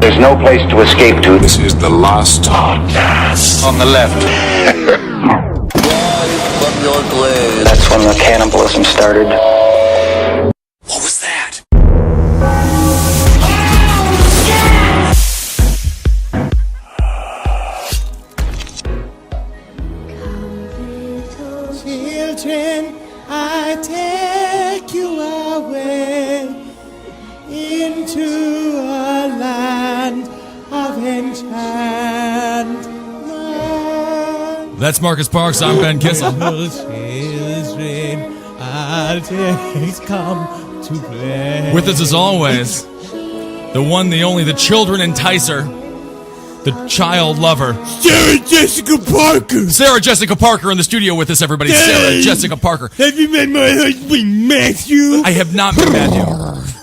There's no place to escape to. This is the last podcast. On the left. That's when the cannibalism started. What was that? Children, I take you away into a land of enchantment. That's Marcus Parks. I'm Ben Kissel. Children, I'll take come to play. With us as always, the one, the only, the children enticer, the child lover, Sarah Jessica Parker. Sarah Jessica Parker in the studio with us, everybody. Sarah Jessica Parker. Have you met my husband, Matthew? I have not met Matthew.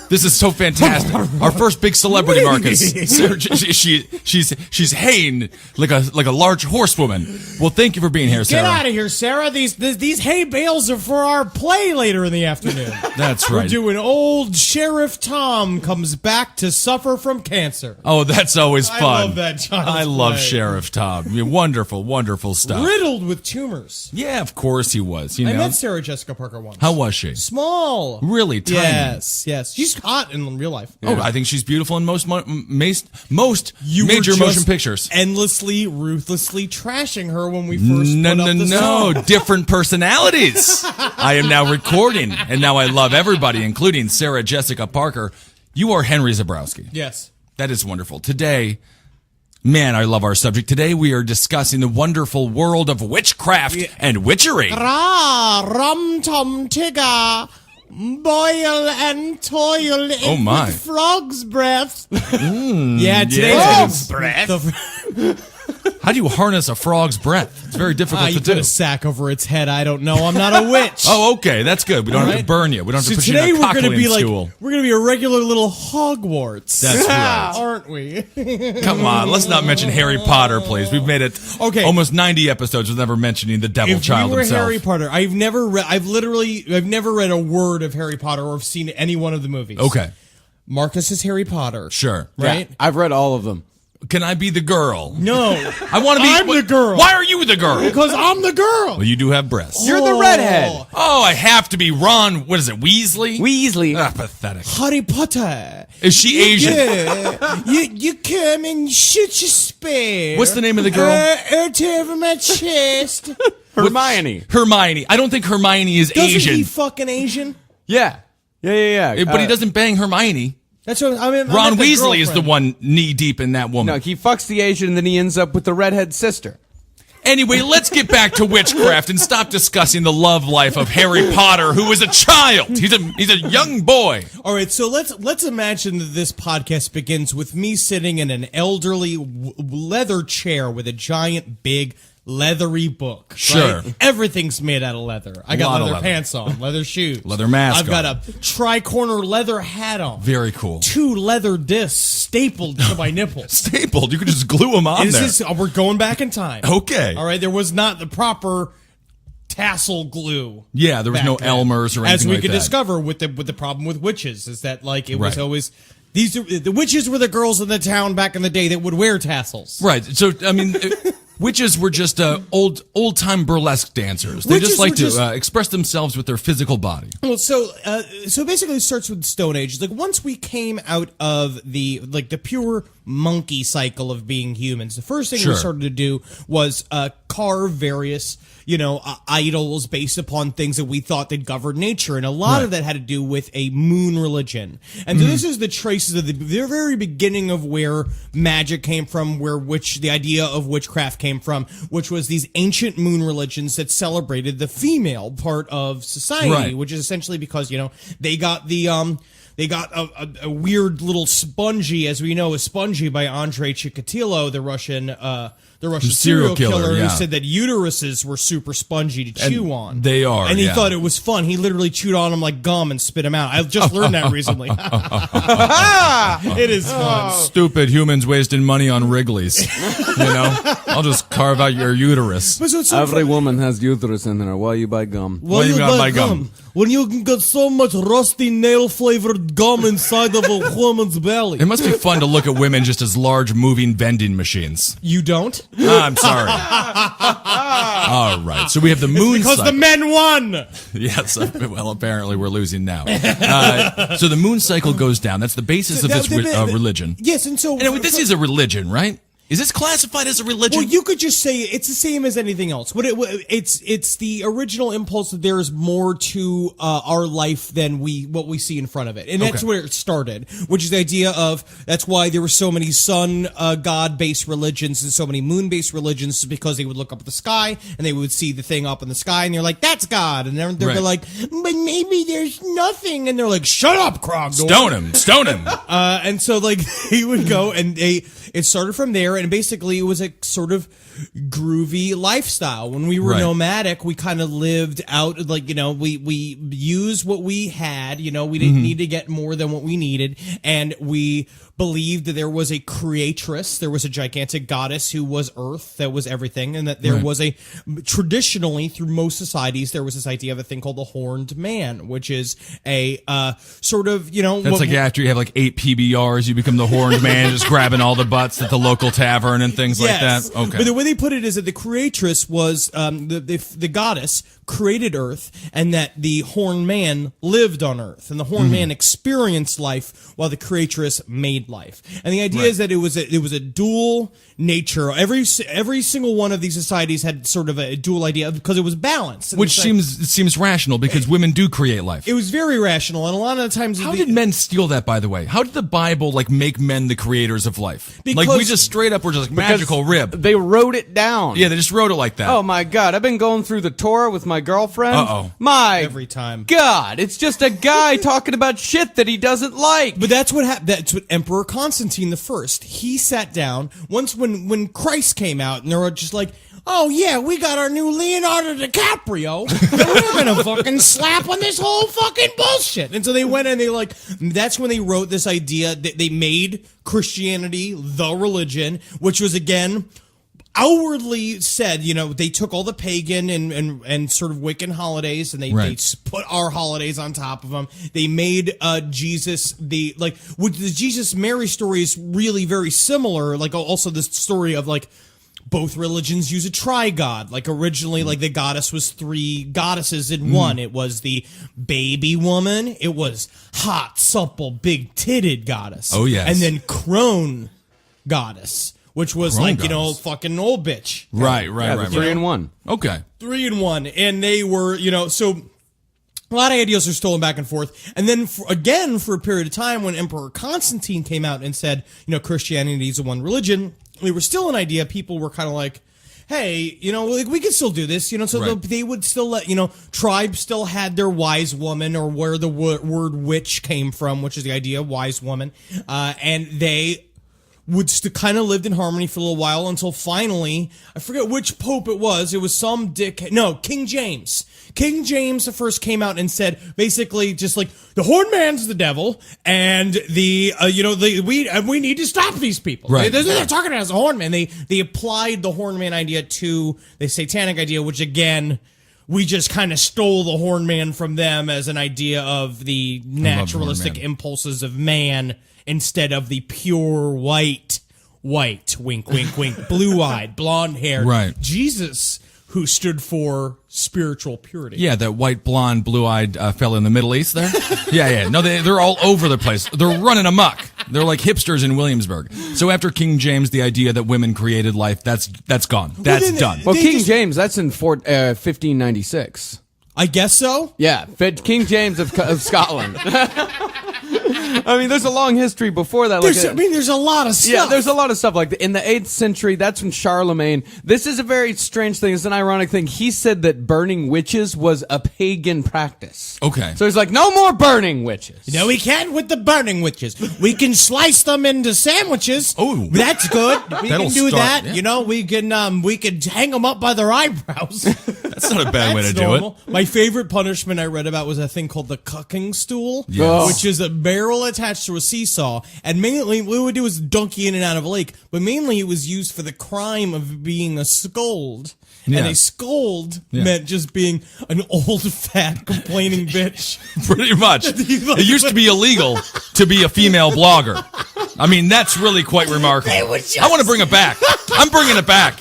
This is so fantastic. Our first big celebrity, Marcus. Sarah, she's haying like a large horsewoman. Well, thank you for being here, Sarah. Get out of here, Sarah. These hay bales are for our play later in the afternoon. That's right. We're doing Old Sheriff Tom Comes Back to Suffer from Cancer. Oh, that's always fun. I love that child's I love play. Sheriff Tom. I mean, wonderful, wonderful stuff. Riddled with tumors. Yeah, of course he was. You I know. met Sarah Jessica Parker once. How was she? Small. Really tiny. Yes. She's hot in real life. Oh, I think she's beautiful in most major just motion pictures. Endlessly, ruthlessly trashing her when we first put up the song. Different personalities. I am now recording, and now I love everybody, including Sarah Jessica Parker. You are Henry Zabrowski. Yes. That is wonderful. Today, man, I love our subject. Today we are discussing the wonderful world of witchcraft and witchery. Rum tum tigger. Boil and toil my. with frog's breath. Yeah, today's Frog's breath. How do you harness a frog's breath? It's very difficult You to do. put a sack over its head. I don't know. I'm not a witch. Oh, okay, that's good. We don't have to Right. burn you. We don't have to So put you in today a we're going to be cockling like stool. we're going to be a regular little Hogwarts. That's right. Aren't we? Come on, let's not mention Harry Potter, please. We've made it almost 90 episodes with never mentioning the devil If child you were himself. Harry Potter, I've never read a word of Harry Potter or have seen any one of the movies. Okay, Marcus is Harry Potter. sure. Right? Yeah, I've read all of them. Can I be the girl? No. I want to be. I'm the girl. Why are you the girl? Because I'm the girl. Well, you do have breasts. You're the redhead. Oh, I have to be Ron. What is it, Weasley? Weasley. Ah, pathetic. Harry Potter. Is she Asian? You come and shoot your spear. What's the name of the girl? Out over my chest. Hermione. Hermione. I don't think Hermione is Doesn't Asian. he fucking Asian? Yeah. But he doesn't bang Hermione. That's what I mean. Ron Weasley is the one knee deep in that woman. No, he fucks the Asian and then he ends up with the redhead sister. Anyway, let's get back to witchcraft and stop discussing the love life of Harry Potter, who is a child. He's a young boy. All right, so let's imagine that this podcast begins with me sitting in an elderly leather chair with a giant, big, leathery book. Sure. Right? Everything's made out of leather. I got Lot of leather leather. pants on, leather shoes. Leather mask I've got on. a tri-corner leather hat on. Very cool. 2 leather discs stapled to my nipples. Stapled. You could just glue them on there. We're going back in time. Okay. All right, there was not the proper tassel glue. Yeah, there was back no then. Elmer's or anything As we like could that. discover with the problem with witches is that like it was Right. always the witches were the girls in the town back in the day that would wear tassels. Right. So, I mean, witches were just old-time burlesque dancers. They Witches just like were to just- express themselves with their physical body. Well, so basically, it starts with the Stone Age. Like once we came out of the pure monkey cycle of being humans, the first thing Sure. we started to do was carve various idols based upon things that we thought that governed nature, and a lot of that had to do with a moon religion. And so this is the traces of the very beginning of where magic came from, the idea of witchcraft came from, which was these ancient moon religions that celebrated the female part of society, Right. which is essentially because they got they got a weird little spongy, as we know, a spongy by Andrei Chikatilo, the Russian serial killer, yeah. who said that uteruses were super spongy to chew on. they are, and he yeah. thought it was fun. He literally chewed on them like gum and spit them out. I just learned that recently. It is fun. Stupid humans wasting money on Wrigley's. I'll just carve out your uterus. But so it's so Every funny. woman has uterus in her. Why you buy gum? Well, you gotta buy gum? When you can get so much rusty nail-flavored gum inside of a woman's belly. It must be fun to look at women just as large moving vending machines. You don't? I'm sorry. All right, so we have the moon Because cycle. the men won! Yes, well, apparently we're losing now. So the moon cycle goes down. That's the basis of this religion. Yes, and so... And this is a religion, right? Is this classified as a religion? Well, you could just say it's the same as anything else. But it's the original impulse that there is more to our life than what we see in front of it, and that's Okay. where it started. Which is the idea of that's why there were so many sun god based religions and so many moon based religions, because they would look up at the sky and they would see the thing up in the sky and they're like, that's God, and they're Right. like, but maybe there's nothing, and they're like, shut up, Krogdor. Stone him. And so like they would go and it started from there, and basically it was a sort of groovy lifestyle. When we were Right. nomadic, we kind of lived out like, we used what we had, we didn't need to get more than what we needed, and we believed that there was a creatress, there was a gigantic goddess who was Earth, that was everything, and that there Right. was traditionally through most societies there was this idea of a thing called the horned man, which is a sort of That's like after you have like 8 PBRs, you become the horned man, just grabbing all the butts at the local tavern and things like that. Okay. But the way they put it is that the creatress was the goddess created Earth, and that the horned man lived on Earth, and the horned man experienced life while the creatress made life. And the idea Right. is that it was a dual nature. Every single one of these societies had sort of a dual idea because it was balanced. And Which it's like- seems rational because women do create life. it was very rational, and a lot of the times How did men steal that, by the way? How did the Bible make men the creators of life? Like we Because- just straight up were just like magical rib. They wrote it down. Yeah, they just wrote it like that. Oh my God! I've been going through the Torah with my girlfriend. Uh-oh. My every time. God, it's just a guy talking about shit that he doesn't like. But that's what happened. That's what Emperor Constantine the First. He sat down once when Christ came out, and they were just like, "Oh yeah, we got our new Leonardo DiCaprio. We're gonna fucking slap on this whole fucking bullshit." And so they went and that's when they wrote this idea that they made Christianity the religion, which was again outwardly said, they took all the pagan and sort of Wiccan holidays, and they put our holidays on top of them. They made Jesus with the Jesus Mary story is really very similar. Like also this story of like both religions use a tri-god. Like originally, like the goddess was 3 goddesses in one. It was the baby woman. It was hot, supple, big-titted goddess. Oh, yes. And then crone goddess, which was Crone like, goddess. fucking old bitch. Right. Yeah, the 3 in 1. Okay. 3 in 1. And they were, so a lot of ideas are stolen back and forth. And then for a period of time when Emperor Constantine came out and said, Christianity is the one religion, they were still an idea. People were kind of like, hey, we can still do this, so Right. they would still let, tribes still had their wise woman, or where the word witch came from, which is the idea of wise woman. And they would kind of lived in harmony for a little while until finally, I forget which pope it was King James. King James the First came out and said basically just like the horned man's the devil, and we need to stop these people. Right. They're talking as a horned man. They applied the horned man idea to the satanic idea, which again, we just kind of stole the horned man from them as an idea of the naturalistic man. impulses of man instead of the pure white, wink, wink, wink, blue-eyed, blonde-haired Right. Jesus, who stood for spiritual purity. Yeah, that white, blonde, blue-eyed fella in the Middle East there. Yeah. No, they're all over the place. They're running amok. They're like hipsters in Williamsburg. So after King James, the idea that women created life, that's gone. That's then done. Well, They King just- James, that's in 1596. I guess so. Yeah, King James of Scotland. I mean, there's a long history before that. There's a lot of stuff. Yeah, there's a lot of stuff. Like in the 8th century, that's when Charlemagne. This is a very strange thing. It's an ironic thing. He said that burning witches was a pagan practice. Okay. So he's like, no more burning witches. No, we can't with the burning witches. We can slice them into sandwiches. Oh. That's good. We That'll can do start- that. yeah. We could hang them up by their eyebrows. That's not a bad way to That's do normal. it. My favorite punishment I read about was a thing called the cucking stool, Yes. which is barrel attached to a seesaw, and mainly what it would do is donkey in and out of a lake, but mainly it was used for the crime of being a scold. Yeah. And a scold meant just being an old, fat, complaining bitch. Pretty much. It used to be illegal to be a female blogger. I mean, that's really quite remarkable. I want to bring it back. I'm bringing it back.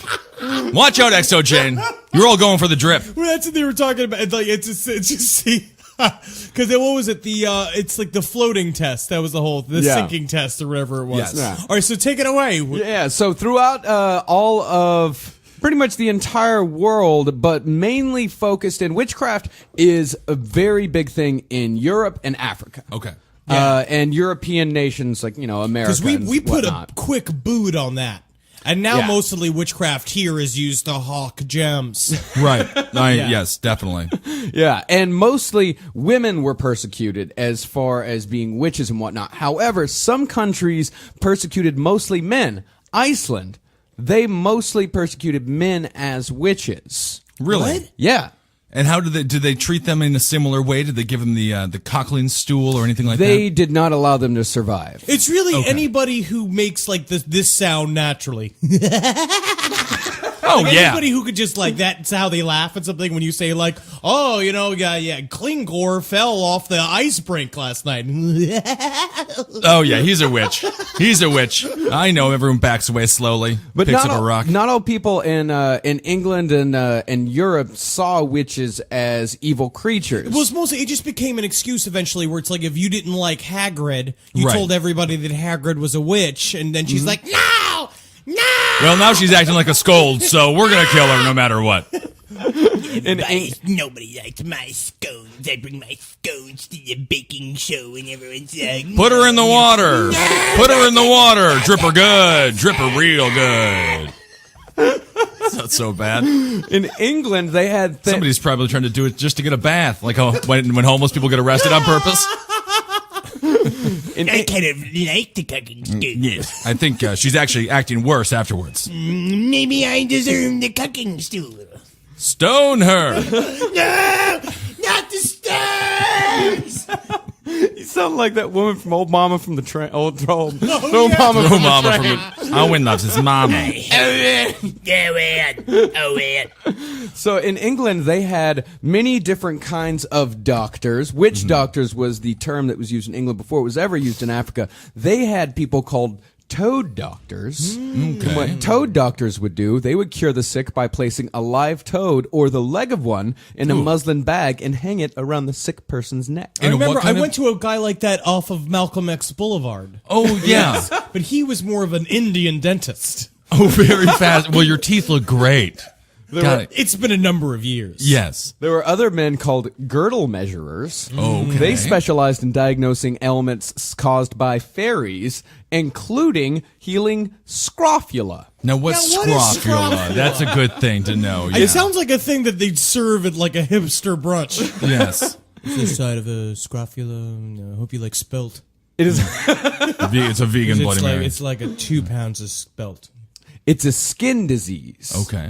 Watch out, XO Jane. You're all going for the drip. Well, that's what they were talking about. Like, it's just see, because what was it? It's like the floating test. That was the sinking test or whatever it was. Yes. Yeah. All right, so take it away. Yeah, so throughout all of pretty much the entire world, but mainly focused in witchcraft, is a very big thing in Europe and Africa. Okay. And European nations like, America. Because we and put whatnot. a quick boot on that. And now Yeah. mostly witchcraft here is used to hawk gems. Right. Yes, definitely. Yeah, and mostly women were persecuted as far as being witches and whatnot. However, some countries persecuted mostly men. Iceland, they mostly persecuted men as witches. Really? What? Yeah. And how did they treat them in a similar way? Did they give them the Cochlean stool or anything like They that? did not allow them to survive. It's really anybody who makes like this sound naturally. Oh, yeah. Anybody who could just like that's how they laugh at something when you say like, oh, Klingor fell off the ice brink last night. Oh, yeah, he's a witch. He's a witch. I know everyone backs away slowly, But picks not up a all, rock. not all people in England and Europe saw witches as evil creatures. Well, it's mostly it just became an excuse eventually, where it's like if you didn't like Hagrid, you Right. told everybody that Hagrid was a witch, and then she's like, no. Well, now she's acting like a scold, so we're going to kill her no matter what. Nobody likes my scones. I bring my scones to the baking show and everyone's like, Put her in the water. Put her in the water. Drip her good. Drip her real good. It's not so bad. In England, they had Somebody's probably trying to do it just to get a bath, like when homeless people get arrested on purpose. I kind of like the cooking stew. Yes. I think she's actually acting worse afterwards. Maybe I deserve the cooking stew. Stone her. No! Not the stones! You sound like that woman from Old Mama from the train. Old Mama Oh, from mama the from train. the... Owen loves his mama. Oh, man. So in England, they had many different kinds of doctors. Witch doctors was the term that was used in England before it was ever used in Africa. They had people called toad doctors. And what toad doctors would do, they would cure the sick by placing a live toad or the leg of one in a muslin bag and hang it around the sick person's neck. I And what remember I kind of- went to a guy like that off of Malcolm X Boulevard. Oh, yeah. But he was more of an Indian dentist. Oh, very fast. Well, your teeth look great. Got it. It's been a number of years. Yes. There were other men called girdle measurers. Okay. They specialized in diagnosing ailments caused by fairies, including healing scrofula. Now, what's Now, what is scrofula? scrofula? That's a good thing to know. Yeah. It sounds like a thing that they'd serve at like a hipster brunch. Yes. This side of a scrofula. I hope you like spelt. It is. It's a vegan Bloody It's like, Mary. it's like a 2 pounds of spelt. It's a skin disease. Okay.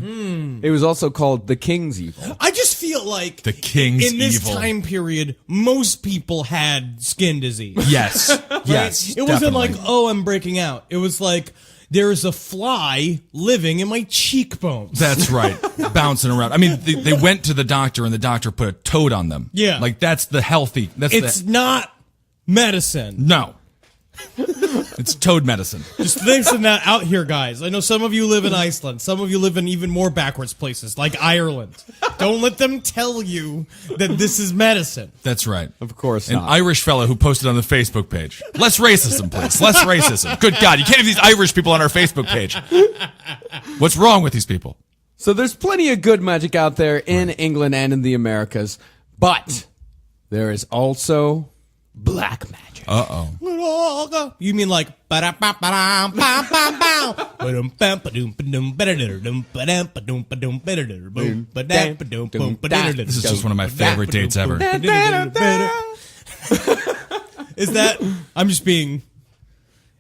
It was also called the king's evil. I just feel like The king's in this evil. time period, most people had skin disease. Yes. Yes. It wasn't definitely. like, oh, I'm breaking out. It was like, there's a fly living in my cheekbones. That's right. Bouncing around. I mean, they went to the doctor and the doctor put a toad on them. Yeah. Like, that's the healthy. That's It's not medicine. No. It's toad medicine. Just listen that out here, guys. I know some of you live in Iceland. Some of you live in even more backwards places, like Ireland. Don't let them tell you that this is medicine. That's right. Of course An not. Irish fellow who posted on the Facebook page. Less racism, please. Less racism. Good God, you can't have these Irish people on our Facebook page. What's wrong with these people? So there's plenty of good magic out there in England and in the Americas, but there is also black magic. Uh-oh. You mean like This is just one of my favorite dates ever. Is that? I'm just being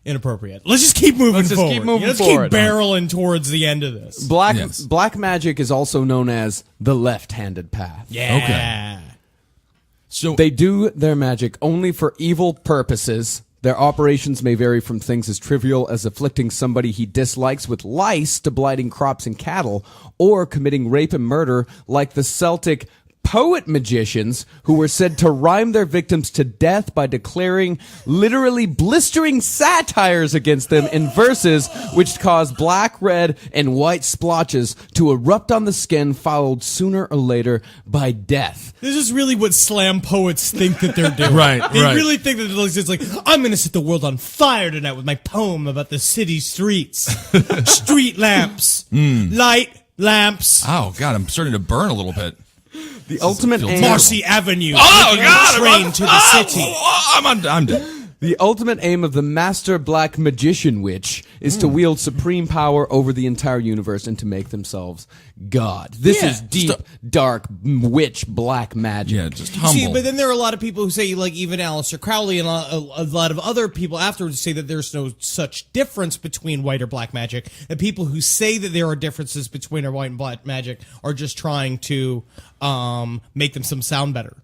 inappropriate. Let's just keep moving Let's just forward. keep moving Let's forward. keep barreling towards the end of this. Yes. Black magic is also known as the left-handed path. Yeah. Okay. So They do their magic only for evil purposes. Their operations may vary from things as trivial as afflicting somebody he dislikes with lice to blighting crops and cattle, or committing rape and murder like the Celtic poet magicians who were said to rhyme their victims to death by declaring literally blistering satires against them in verses which caused black, red, and white splotches to erupt on the skin, followed sooner or later by death. This is really what slam poets think that they're doing. Right, They right. really think that it's like, I'm going to set the world on fire tonight with my poem about the city streets. Street lamps. Light lamps. oh god, I'm starting to burn a little bit. The ultimate feel aim. terrible. Marcy Avenue. Oh taking god, the train to the city. I'm dead. The ultimate aim of the master black magician witch is to wield supreme power over the entire universe and to make themselves God. This Yeah. is deep, dark, witch black magic. Yeah, just humble. See, but then there are a lot of people who say, like even Aleister Crowley and a lot of other people afterwards say that there's no such difference between white or black magic. And people who say that there are differences between white and black magic are just trying to make them sound better.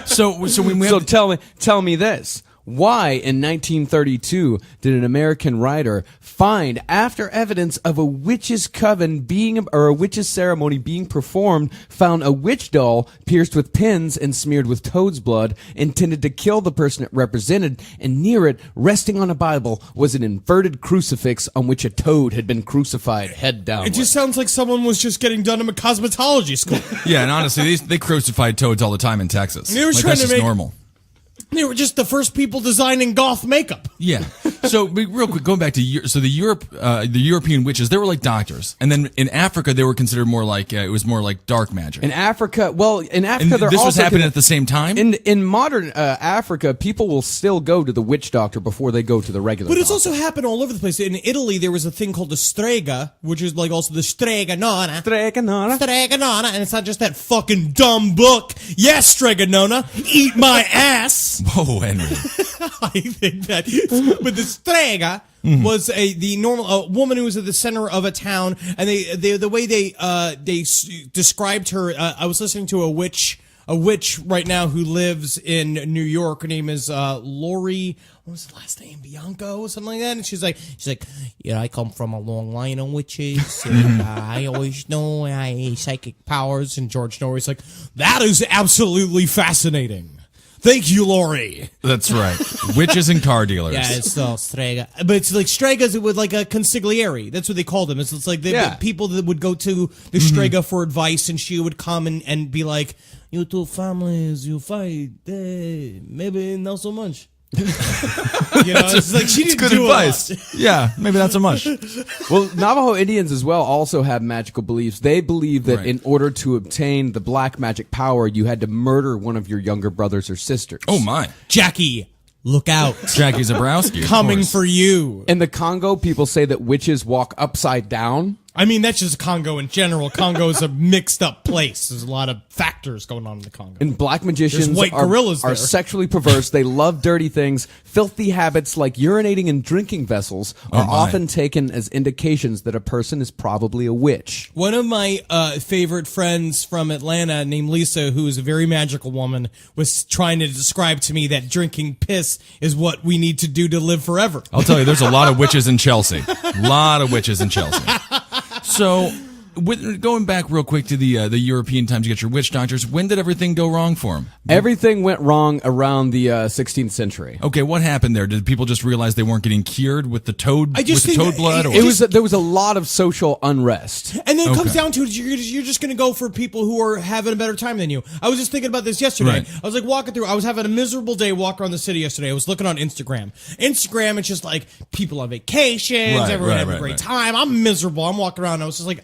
so when we have So tell me this. Why, in 1932, did an American writer find, after evidence of a witch's coven or a witch's ceremony being performed, found a witch doll pierced with pins and smeared with toad's blood, intended to kill the person it represented, and near it, resting on a Bible, was an inverted crucifix on which a toad had been crucified head down. It just sounds like someone was just getting done in a cosmetology school. yeah, and honestly, they crucified toads all the time in Texas. They were like, trying that's to just make- normal. They were just the first people designing goth makeup. Yeah. So real quick, going back to the European witches, they were like doctors, and then in Africa they were considered more like it was more like dark magic. In Africa, And they're this was also happening at the same time. In modern Africa, people will still go to the witch doctor before they go to the regular But it's doctor. also happened all over the place. In Italy, there was a thing called the strega, which is like also the strega nonna. Strega nonna, and it's not just that fucking dumb book. Yes, strega nonna, eat my ass. Whoa, Henry. I think that, but the strega was the normal woman who was at the center of a town, and the way they described her. I was listening to a witch right now who lives in New York. Her name is Lori. What was the last name? Bianco or something like that. And she's like, yeah, I come from a long line of witches. And, I always know I have psychic powers. And George Norrie's like, that is absolutely fascinating. Thank you, Lori. That's right. Witches and car dealers. Yeah, it's still strega. But it's like stregas with like a consigliere. That's what they called them. It's like the people that would go to the strega for advice, and she would come and be like, you two families, you fight. Maybe not so much. It's like she didn't Good do advice. a lot. Yeah, maybe not so much. Well, Navajo Indians as well also have magical beliefs. They believe that Right. in order to obtain the black magic power, you had to murder one of your younger brothers or sisters. Oh my, Jackie, look out. Jackie Zabrowski of Coming course. for you. In the Congo, people say that witches walk upside down. I mean, that's just Congo in general. Congo is a mixed up place. There's a lot of factors going on in the Congo. And black magicians There's white gorillas are there. sexually perverse. They love dirty things. Filthy habits like urinating in drinking vessels are my. often taken as indications that a person is probably a witch. One of my favorite friends from Atlanta named Lisa, who is a very magical woman, was trying to describe to me that drinking piss is what we need to do to live forever. I'll tell you, there's a lot of witches in Chelsea. A lot of witches in Chelsea. So, going back real quick to the European times you get your witch doctors, when did everything go wrong for them? Everything went wrong around the 16th century. Okay, what happened there? Did people just realize they weren't getting cured with the toad I just with the think toad blood? Or? There was a lot of social unrest. And then it comes Okay. down to it, you're just going to go for people who are having a better time than you. I was just thinking about this yesterday. Right. I was like walking through, I was having a miserable day walking around the city yesterday. I was looking on Instagram. Instagram, it's just like people on vacations, Right, everyone right, having right, a great right. time. I'm miserable. I'm walking around. I was just like,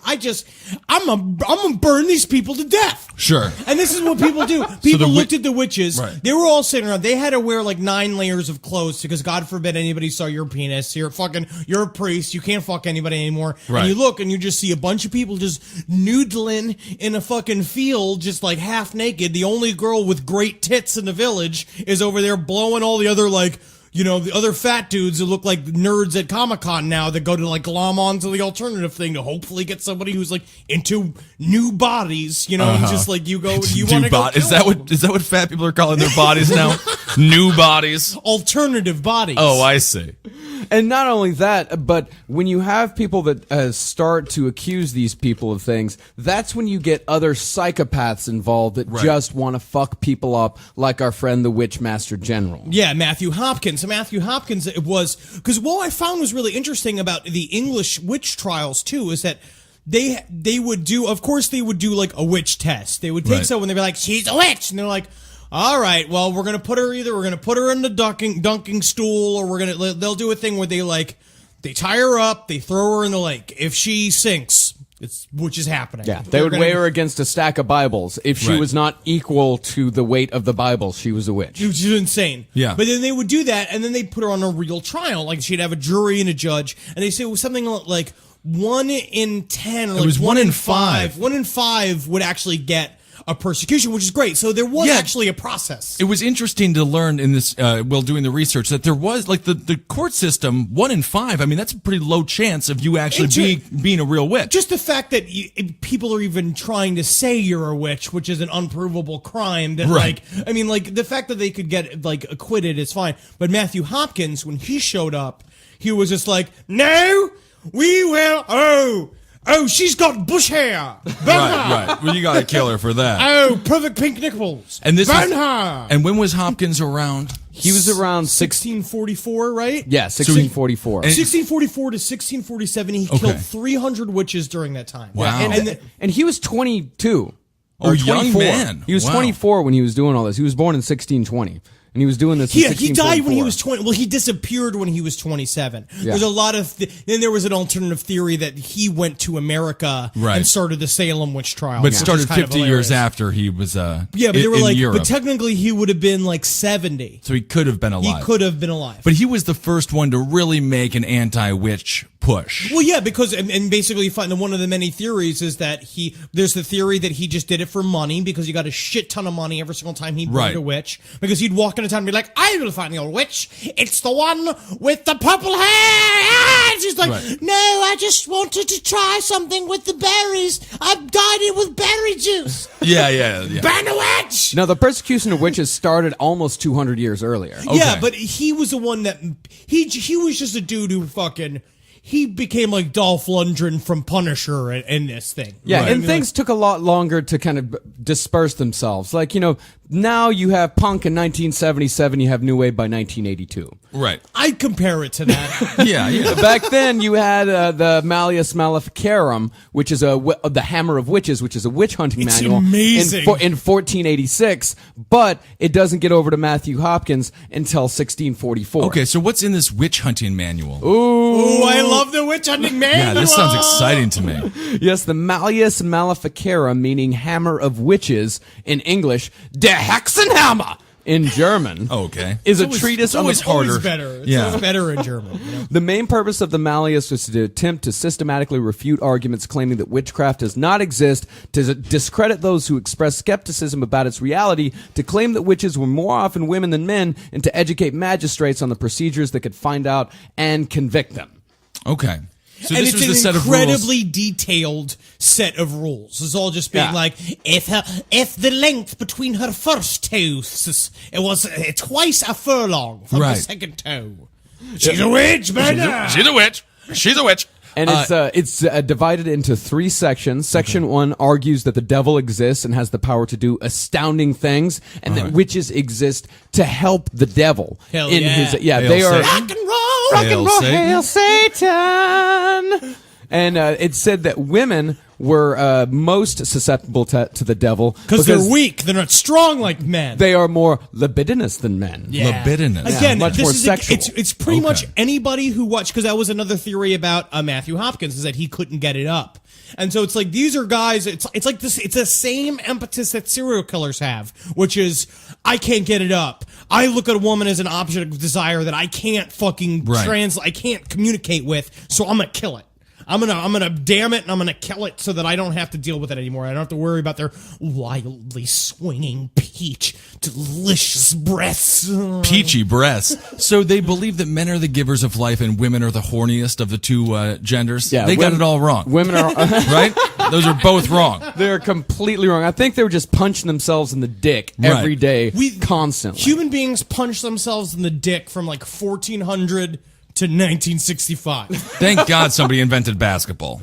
I'm gonna burn these people to death. Sure. And this is what people do. People the looked at the witches. Right. They were all sitting around. They had to wear like 9 layers of clothes because God forbid anybody saw your penis. You're a priest. You can't fuck anybody anymore. Right. And you look and you just see a bunch of people just noodling in a fucking field, just like half naked. The only girl with great tits in the village is over there blowing all the other like, the other fat dudes that look like nerds at Comic-Con now that go to like glom onto the alternative thing to hopefully get somebody who's like into new bodies, and just like you want to go Is that what fat people are calling their bodies now? New bodies. alternative bodies? Oh, I see. And not only that, but when you have people that start to accuse these people of things, that's when you get other psychopaths involved that just want to fuck people up, like our friend the Witchmaster General. Yeah, Matthew Hopkins. So Matthew Hopkins, it was because what I found was really interesting about the English witch trials too is that they would do, of course, they would do like a witch test. They would take someone, they'd be like, she's a witch, and they're like, all right, well, we're gonna put her in the dunking stool, or they'll do a thing where they tie her up, they throw her in the lake. If she sinks, which is happening. Yeah, they would weigh her against a stack of Bibles. If she was not equal to the weight of the Bible, she was a witch. Which is insane. Yeah. But then they would do that, and then they'd put her on a real trial. Like, she'd have a jury and a judge, and they say it was something like 1 in 10, or like It was 1 1 in in 5. 5. 1 in 5 would actually get a persecution, which is great. So there was actually a process. It was interesting to learn in this, while doing the research, that there was, like, the court system, 1 in 5, I mean, that's a pretty low chance of you actually being a real witch. Just the fact that people are even trying to say you're a witch, which is an unprovable crime, that the fact that they could get acquitted is fine. But Matthew Hopkins, when he showed up, he was just like, no, we will, oh, she's got bush hair. Burn her. Right. Well, you gotta kill her for that. Oh, perfect pink nipples. And this Burn is, her. And when was Hopkins around? He was around 1644, right? Yeah, 1644. 1644 to 1647, he killed 300 witches during that time. Wow. And he was 22. Oh, or young 24. man. He was Wow. 24 when he was doing all this. He was born in 1620. And he was doing this in He died when he 1644. was 20. Well, he disappeared when he was 27. Yeah. There's a lot of... then there was an alternative theory that he went to America and started the Salem witch trial. But which is started kind of 50 years hilarious. after he was Yeah, but they were in like... Europe. But technically, he would have been like 70. So he could have been He alive. could have been alive. But he was the first one to really make an anti-witch push. Well, yeah, because and basically, you find that one of the many theories is that there's the theory that he just did it for money because he got a shit ton of money every single time he burned a witch. Because he'd walk into town and be like, I will find the old witch. It's the one with the purple hair. And she's like, no, I just wanted to try something with the berries. I've dyed it with berry juice. Yeah. Burn a witch. Now, the persecution of witches started almost 200 years earlier. Yeah, but he was the one that he was just a dude who fucking. He became like Dolph Lundgren from Punisher in this thing. Yeah, Right? and things took a lot longer to kind of disperse themselves. Like, now you have punk in 1977, you have new wave by 1982. Right. I'd compare it to that. Yeah. Back then, you had the Malleus Maleficarum, which is the Hammer of Witches, which is a witch hunting It's manual amazing. in 1486, but it doesn't get over to Matthew Hopkins until 1644. Okay, so what's in this witch hunting manual? Ooh, I love the witch hunting manual. Yeah, this sounds exciting to me. Yes, the Malleus Maleficarum, meaning Hammer of Witches in English, Der Hexenhammer in German. Okay. Is a It's treatise on always the harder. Better. It's always better in German. The main purpose of the Malleus was to attempt to systematically refute arguments claiming that witchcraft does not exist, to discredit those who express skepticism about its reality, to claim that witches were more often women than men, and to educate magistrates on the procedures that could find out and convict them. Okay. So and this it's was the set an of rules. incredibly detailed set of rules. It's all just being like, if the length between her first toes, it was twice a furlong from the second toe. She's a witch, man. She's a witch. She's a witch. And it's divided into 3 sections. Section 1 argues that the devil exists and has the power to do astounding things, and that witches exist to help the devil. Hell in yeah. his Hail they are Rock and roll. Hail Satan. Hail Satan. And it said that women were most susceptible to the devil Because they're weak. They're not strong like men. They are more libidinous than men. Yeah. Libidinous. Again, much this more is sexual. It's pretty Okay. much anybody who watched, because that was another theory about Matthew Hopkins, is that he couldn't get it up. And so it's like, these are guys, it's like this, it's the same impetus that serial killers have, which is, I can't get it up. I look at a woman as an object of desire that I can't fucking Right. I can't communicate with, so I'm gonna kill it. I'm gonna damn it, and I'm gonna kill it so that I don't have to deal with it anymore. I don't have to worry about their wildly swinging peach, delicious breasts. Peachy breasts. So they believe that men are the givers of life and women are the horniest of the two genders. Yeah, they got women- it all wrong. Women are Right? Those are both wrong. they're completely wrong. I think they were just punching themselves in the dick Right. every day, constantly. Human beings punch themselves in the dick from like 1400 to 1965. Thank God somebody invented basketball.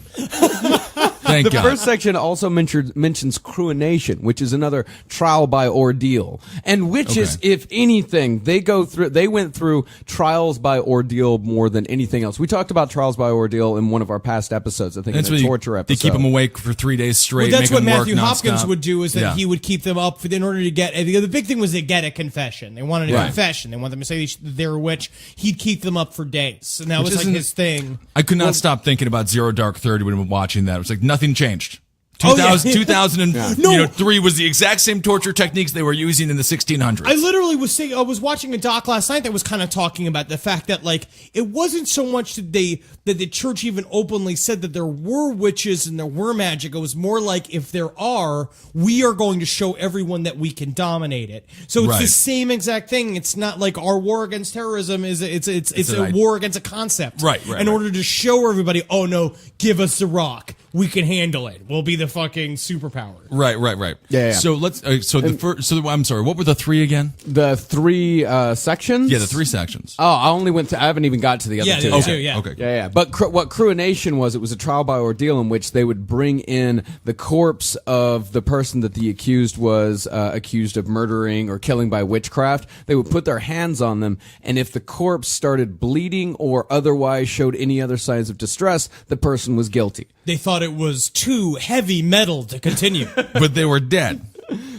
Thank The God. first section also mentions cruination, which is another trial by ordeal, and which is, if anything, they went through trials by ordeal more than anything else. We talked about trials by ordeal in one of our past episodes. I think That's in what the you- torture They episode. keep them awake for 3 days straight. Well, that's make what them work Matthew Hopkins nonstop. would do, is that Yeah. he would keep them up in order to get. The big thing was they get a confession. They wanted a Right. confession. They wanted them to say they're a witch. He'd keep them up for days, and that Which was like isn't- his thing. I could not stop thinking about Zero Dark 30 when we were watching that. It was like nothing changed. Oh, yeah. 2003 was the exact same torture techniques they were using in the 1600s. I literally was saying, I was watching a doc last night that was kind of talking about the fact that, like, it wasn't so much that the church even openly said that there were witches and there were magic. It was more like, if there are, we are going to show everyone that we can dominate it. So it's the Right. same exact thing. It's not like our war against terrorism is it's a an war against a concept. Right, In order to show everybody, oh no, give us the rock. We can handle it. We'll be the fucking superpower. Right. Yeah. So let's. I'm sorry. What were the three again? the three sections. Yeah, the three sections. Oh, I only went to. I haven't even got to the other Yeah, two. the yet. two, yeah. Okay. Yeah. But what cruination was, it was a trial by ordeal in which they would bring in the corpse of the person that the accused was accused of murdering or killing by witchcraft. They would put their hands on them, and if the corpse started bleeding or otherwise showed any other signs of distress, the person was guilty. They thought it was too heavy metal to continue. But they were dead.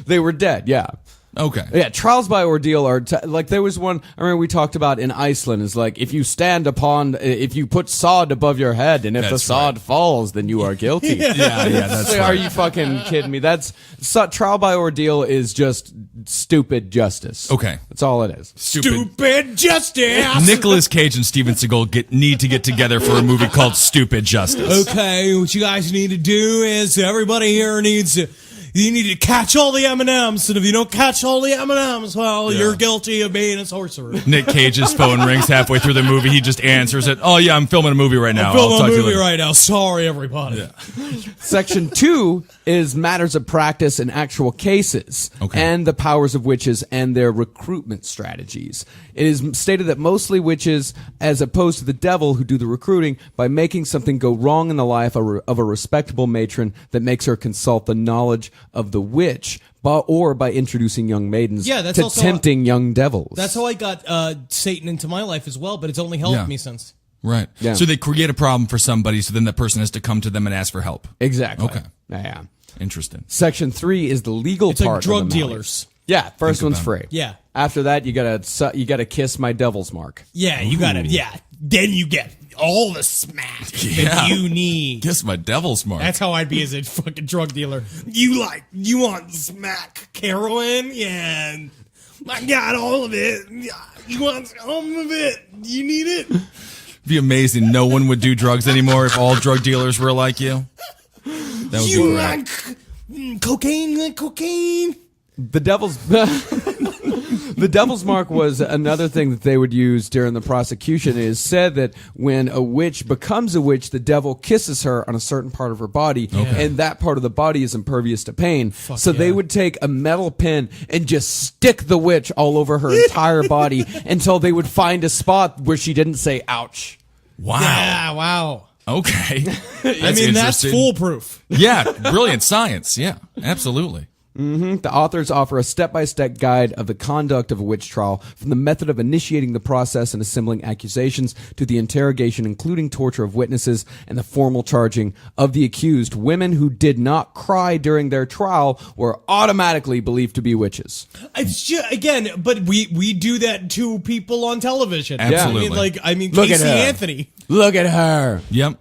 They were dead, yeah. Okay. Yeah, trials by ordeal are like, there was one I remember we talked about in Iceland, is like, if you put sod above your head and if the That's sod falls, then you are guilty. Yeah, that's Like, right. are you fucking kidding me? Trial by ordeal is just stupid justice. Okay. That's all it is. Stupid justice. Nicolas Cage and Steven Seagal need to get together for a movie called Stupid Justice. Okay, what you guys need to do is everybody here needs to. You need to catch all the M&Ms, and if you don't catch all the M&Ms, well, you're guilty of being a sorcerer. Nick Cage's phone rings halfway through the movie. He just answers it. Oh yeah, I'm filming a movie right now. I'm filming I'll talk a to you movie later. right now. Sorry, everybody. Section 2 is matters of practice and actual cases, Okay. and the powers of witches and their recruitment strategies. It is stated that mostly witches, as opposed to the devil who do the recruiting, by making something go wrong in the life of a respectable matron that makes her consult the knowledge of the witch, or by introducing young maidens Yeah, that's to also tempting young devils. That's how I got Satan into my life as well, but it's only helped Yeah. me since. Right. Yeah. So they create a problem for somebody, so then that person has to come to them and ask for help. Exactly. Okay. Yeah. Interesting. Section 3 is the legal It's like part. drug of the matter. dealers. Yeah, first Think one's about free. Yeah. After that, you gotta kiss my devil's mark. Yeah, you gotta. Yeah, then you get all the smack Yeah. that you need. Kiss my devil's mark. That's how I'd be as a fucking drug dealer. You want smack heroin? Yeah, I got all of it. You want some of it? You need it? It'd be amazing. No one would do drugs anymore if all drug dealers were like you. That would You be great. like cocaine? You like cocaine? The devil's the devil's mark was another thing that they would use during the prosecution. It is said that when a witch becomes a witch, the devil kisses her on a certain part of her body, and that part of the body is impervious to pain. So they would take a metal pin and just stick the witch all over her entire body until they would find a spot where she didn't say ouch. Wow. Yeah, wow. Okay. That's I mean, that's interesting. foolproof. Yeah. Brilliant science. Yeah. Absolutely. The authors offer a step-by-step guide of the conduct of a witch trial, from the method of initiating the process and assembling accusations to the interrogation, including torture of witnesses and the formal charging of the accused. Women who did not cry during their trial were automatically believed to be witches. It's just, again, but we do that to people on television. Absolutely. I mean, Look at Casey her. Anthony. Look at her. Yep.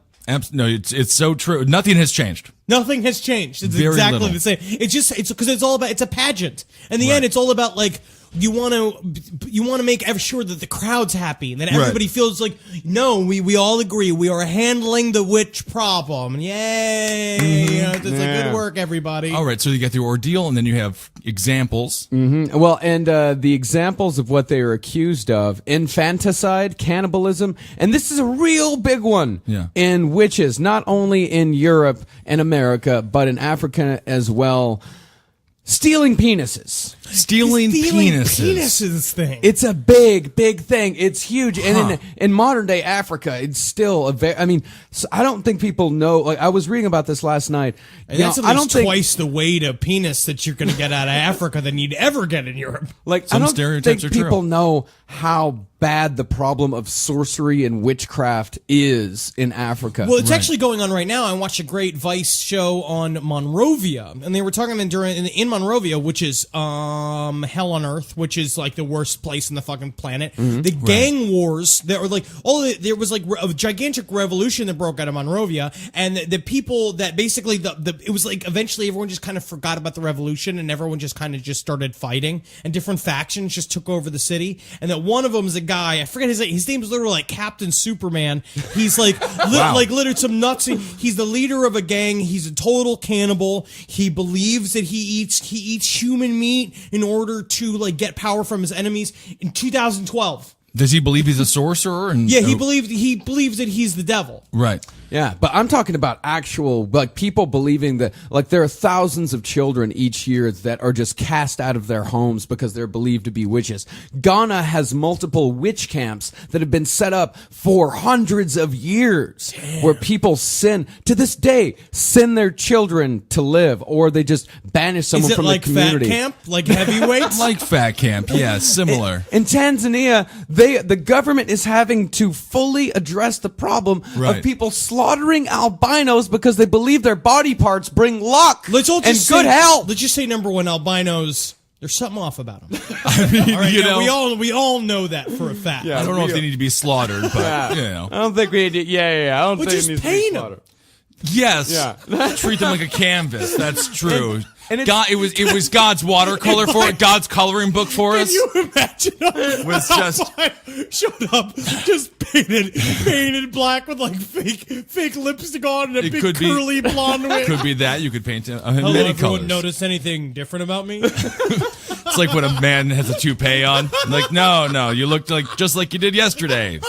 No, it's so true. Nothing has changed. Nothing has changed. It's Very exactly little. the same. It's because it's all about, it's a pageant. In the end, it's all about, like, you want to make sure that the crowd's happy, and that everybody feels like, no, we all agree we are handling the witch problem. Yay! You know, it's like, good work, everybody. All right, so you get the ordeal, and then you have examples. Well, and the examples of what they are accused of: infanticide, cannibalism, and this is a real big one in witches, not only in Europe and America, but in Africa as well. Stealing penises. Stealing penises thing. It's a big thing. It's huge. And in modern day Africa, it's still a very, I mean, so I don't think people know, like, I was reading about this last night. And that's at least twice the weight of penis that you're going to get out of Africa than you'd ever get in Europe. Like, Some I don't stereotypes think are true. people know how bad the problem of sorcery and witchcraft is in Africa. Well, it's actually going on right now. I watched a great Vice show on Monrovia, and they were talking in Monrovia, which is hell on earth, which is like the worst place in the fucking planet. The gang wars that were like, there was like a gigantic revolution that broke out of Monrovia, and the people that basically it was like eventually everyone just kind of forgot about the revolution, and everyone just kind of just started fighting, and different factions just took over the city, and that one of them is a guy, I forget his name. His name's literally like Captain Superman. He's like like literally some nuts. He's the leader of a gang. He's a total cannibal. He believes that he eats human meat in order to like get power from his enemies. In 2012. Does he believe he's a sorcerer? And Yeah, he believes that he's the devil. Right. Yeah, but I'm talking about actual, like, people believing that, like, there are thousands of children each year that are just cast out of their homes because they're believed to be witches. Ghana has multiple witch camps that have been set up for hundreds of years where people to this day, send their children to live, or they just banish someone Is it from like the community. fat camp? Like heavyweights? Like fat camp, yeah, similar. In Tanzania, the government is having to fully address the problem Right. of people slaughtering albinos because they believe their body parts bring luck Let's all and just good say, health. Let's just say number one, albinos. There's something off about them. I mean, All right, you now, know, we all know that for a fact. I don't know if they need to be slaughtered, but you know. I don't think we did. Yeah. I don't But think just it needs to be paint 'em. slaughtered. Yes. Yeah. Treat them like a canvas. That's true. And it's- God, it was God's watercolor for it, God's coloring book for us. Can you imagine Was just- showed up, just painted black with like fake lipstick on and a It big could be- curly blonde wig. Could be that. You could paint it in Hello, many everyone. colors. Notice anything different about me? It's like when a man has a toupee on. Like, no, you looked just like you did yesterday.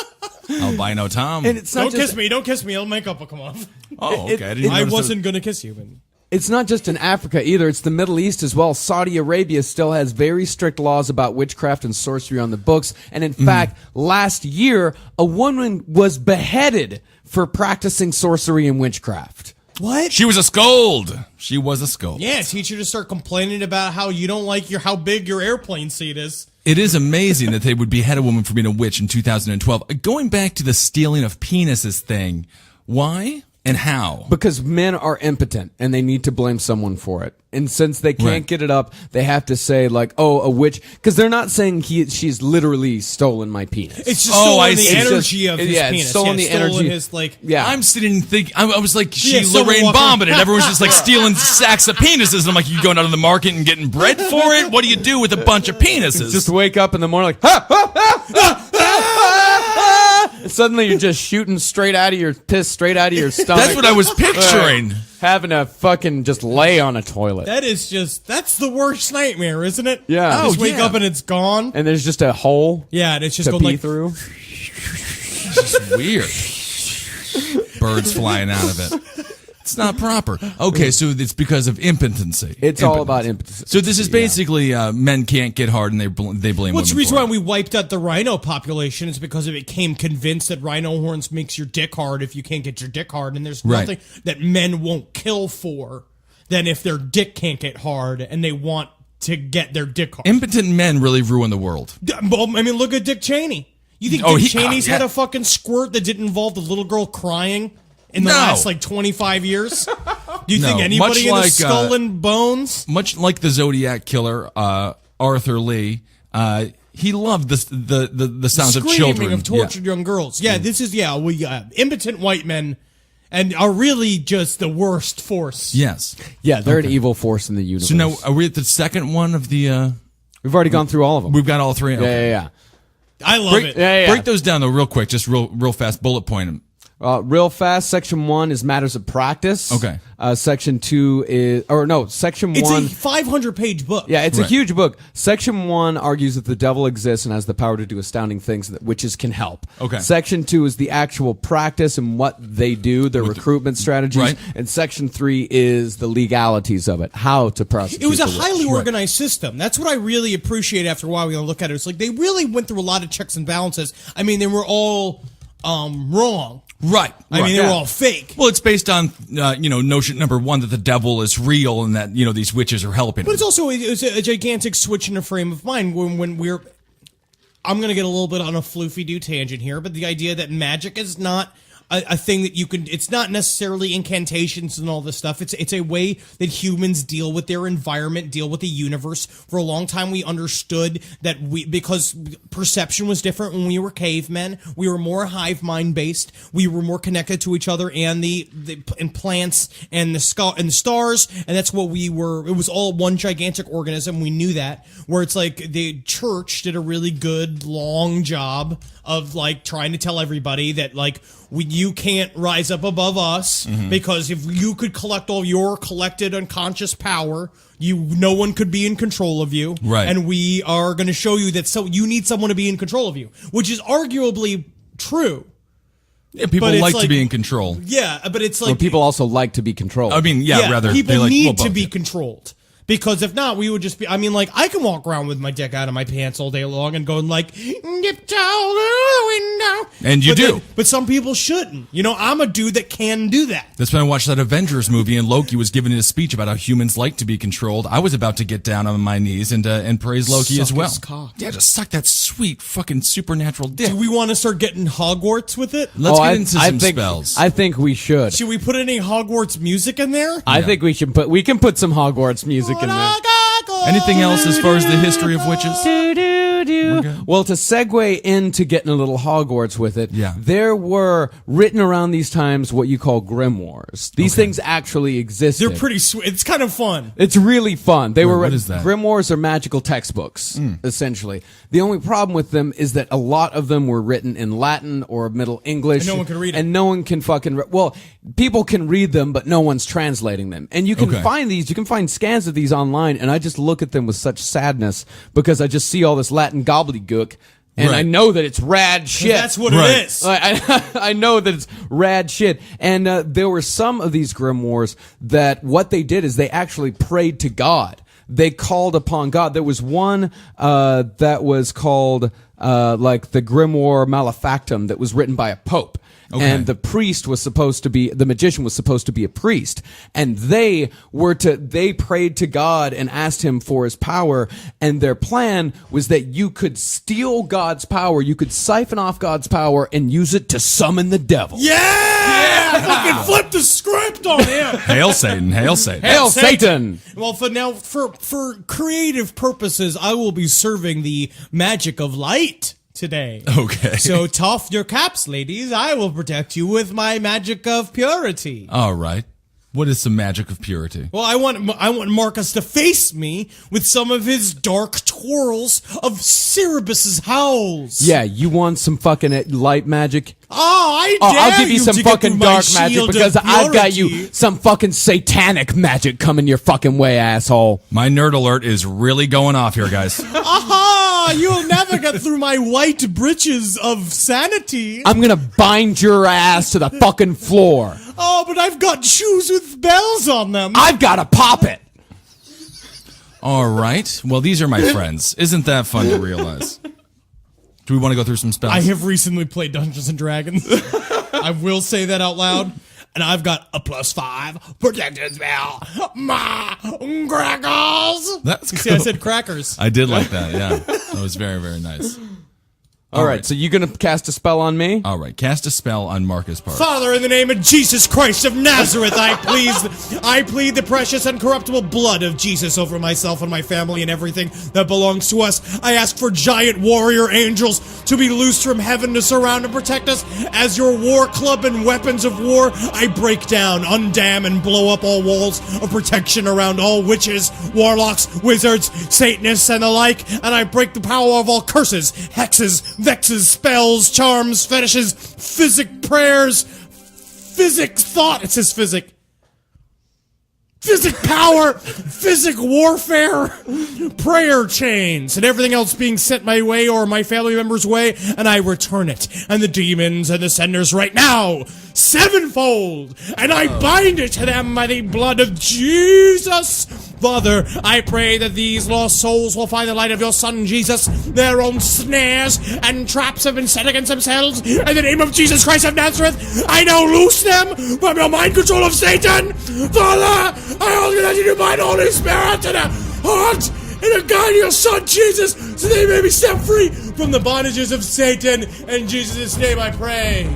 Albino Tom. And it's not Don't just, kiss me. Don't kiss me. I'll makeup will come off. Oh, okay. I didn't I notice that- wasn't gonna kiss you. But It's not just in Africa either. It's the Middle East as well. Saudi Arabia still has very strict laws about witchcraft and sorcery on the books. And in fact, last year, a woman was beheaded for practicing sorcery and witchcraft. what? She was a scold. She was a scold. Yeah, teach you to start complaining about how you don't like how big your airplane seat is. It is amazing that they would behead a woman for being a witch in 2012. Going back to the stealing of penises thing, why and how? Because men are impotent and they need to blame someone for it. And since they can't Right. get it up, they have to say like, oh, a witch. Because they're not saying she's literally stolen my penis. It's just Oh, I stolen the see. It's energy just- of his yeah, it's penis. stolen the energy. His, like, Yeah. I'm sitting thinking, I was like, she Yeah, someone Lorraine walking- bombed it. Everyone's just like stealing sacks of penises. And I'm like, you going out on the market and getting bread for it? What do you do with a bunch of penises? Just wake up in the morning like, ha, ha, ha, ha, ha, and suddenly you're just shooting straight out of your piss, straight out of your stomach. That's what I was picturing. Having to fucking just lay on a toilet. that's the worst nightmare, isn't it? Yeah. You just Oh, wake yeah. up and it's gone. And there's just a hole Yeah, and it's just to going pee like through. It's just weird. Birds flying out of it. It's not proper. Okay, so it's because of impotency. It's all about impotence. So this is basically men can't get hard and they blame What's the women reason for why it. we wiped out the rhino population is because it became convinced that rhino horns makes your dick hard if you can't get your dick hard, and there's Right. nothing that men won't kill for than if their dick can't get hard and they want to get their dick hard. Impotent men really ruin the world. Well, I mean, look at Dick Cheney. You think Oh, Dick he- Cheney's had yeah. a fucking squirt that didn't involve the little girl crying in the No. last like 25 years? Do you No, think much anybody in the like, Skull and Bones? Much like the Zodiac killer, Arthur Lee, he loved the sounds of Screaming children. of tortured young girls. Yeah, this is we impotent white men, and are really just the worst force. Yeah. Yes. Yeah, they're an evil force in the universe. So now, are we at the second one of the We've already gone through all of them. We've got all three. Okay. Yeah. I love it. Break those down though, real quick, just real fast. Bullet point them. Real fast. Section 1 is matters of practice. Okay. Section 2 is, section It's 1. a 500-page book. Yeah, it's a Right. huge book. Section 1 argues that the devil exists and has the power to do astounding things that witches can help. Okay. Section 2 is the actual practice and what they do, their recruitment strategies. Right. And Section 3 is the legalities of it, how to prosecute It was a the witch. highly organized system. That's what I really appreciate after a while when you look at it. It's like they really went through a lot of checks and balances. I mean, they were all wrong. Right. I mean, they were all fake. Well, it's based on notion number one that the devil is real and that these witches are helping. But it's also it's a gigantic switch in the frame of mind when we're. I'm going to get a little bit on a floofy-doo tangent here, but the idea that magic is not a thing that you can. It's not necessarily incantations and all this stuff. It's a way that humans deal with their environment, deal with the universe. For a long time, we understood that because perception was different when we were cavemen. We were more hive mind based. We were more connected to each other and the plants and the stars, and that's what we were. It was all one gigantic organism. We knew that. Where it's like the church did a really good long job of like trying to tell everybody that like you can't rise up above us because if you could collect all your collected unconscious power, no one could be in control of you. Right. And we are going to show you that you need someone to be in control of you, which is arguably true. Yeah, people but it's like to like- be in control. Yeah, but it's like Well, people also like to be controlled. I mean, rather people they like need well, to both, be yeah. controlled. Because if not, we would just be. I mean, like I can walk around with my dick out of my pants all day long and going like, "Dip down the window," And you do. But some people shouldn't. I'm a dude that can do that. That's when I watched that Avengers movie and Loki was giving a speech about how humans like to be controlled. I was about to get down on my knees and praise Loki Suck as well. his cock. Yeah, just suck that sweet fucking supernatural dick. Do we want to start getting Hogwarts with it? Let's get I into some think, spells. I think we should. Should we put any Hogwarts music in there? I think we should we can put some Hogwarts music in there. Anything else as far as the history of witches? Well, to segue into getting a little Hogwarts with it, Yeah. there were written around these times what you call grimoires. These things actually existed. They're pretty sweet. It's kind of fun. It's really fun. They were what is that? grimoires are magical textbooks, essentially. The only problem with them is that a lot of them were written in Latin or Middle English, And no one can read it. and no one can fucking. Well, people can read them, but no one's translating them. And you can Okay. find these. You can find scans of these online, and I just look at them with such sadness because I just see all this Latin gobbledygook, and Right. I know that it's rad shit. That's what Right. it is. I know that it's rad shit. And there were some of these grimoires that what they did is they actually prayed to God. They called upon God. There was one that was called like the Grimoire Malefactum that was written by a pope. Okay. And the magician was supposed to be a priest. And they prayed to God and asked him for his power. And their plan was that you could steal God's power. You could siphon off God's power and use it to summon the devil. Yeah! Fucking flip the script on him. Hail Satan, hail Satan. Hail Satan! Well, for creative purposes, I will be serving the magic of light today. Okay. So tough your caps, ladies. I will protect you with my magic of purity. All right. What is some magic of purity? Well, I want Marcus to face me with some of his dark twirls of Cerebus's howls. Yeah, you want some fucking light magic? Oh, dare I'll give you some to get fucking through my dark magic shield of because I've got you purity. some fucking satanic magic coming your fucking way, asshole. My nerd alert is really going off here, guys. Aha! You'll never get through my white breeches of sanity. I'm gonna bind your ass to the fucking floor. Oh, but I've got shoes with bells on them. I've gotta pop it. All right. Well, these are my friends. Isn't that fun to realize? Do we want to go through some spells? I have recently played Dungeons and Dragons. I will say that out loud. And I've got a +5 protection spell. My crackers. That's You see, I cool. said crackers. I did like that, yeah. That was very, very nice. All right, so you gonna cast a spell on me? All right, cast a spell on Marcus Parks. Father, in the name of Jesus Christ of Nazareth, I plead the precious uncorruptible blood of Jesus over myself and my family and everything that belongs to us. I ask for giant warrior angels to be loosed from heaven to surround and protect us. As your war club and weapons of war, I break down, undam, and blow up all walls of protection around all witches, warlocks, wizards, Satanists, and the like, and I break the power of all curses, hexes, vexes, spells, charms, fetishes, physic prayers, physic thought. It says physic power, physic warfare, prayer chains, and everything else being sent my way or my family members' way, and I return it. And the demons and the senders right now, sevenfold, and I bind it to them by the blood of Jesus. Father, I pray that these lost souls will find the light of your Son, Jesus. Their own snares and traps have been set against themselves. In the name of Jesus Christ of Nazareth, I now loose them from your mind control of Satan. Father, I ask that you bind Holy Spirit to the heart and to guide your Son, Jesus, so they may be set free from the bondages of Satan. In Jesus' name I pray.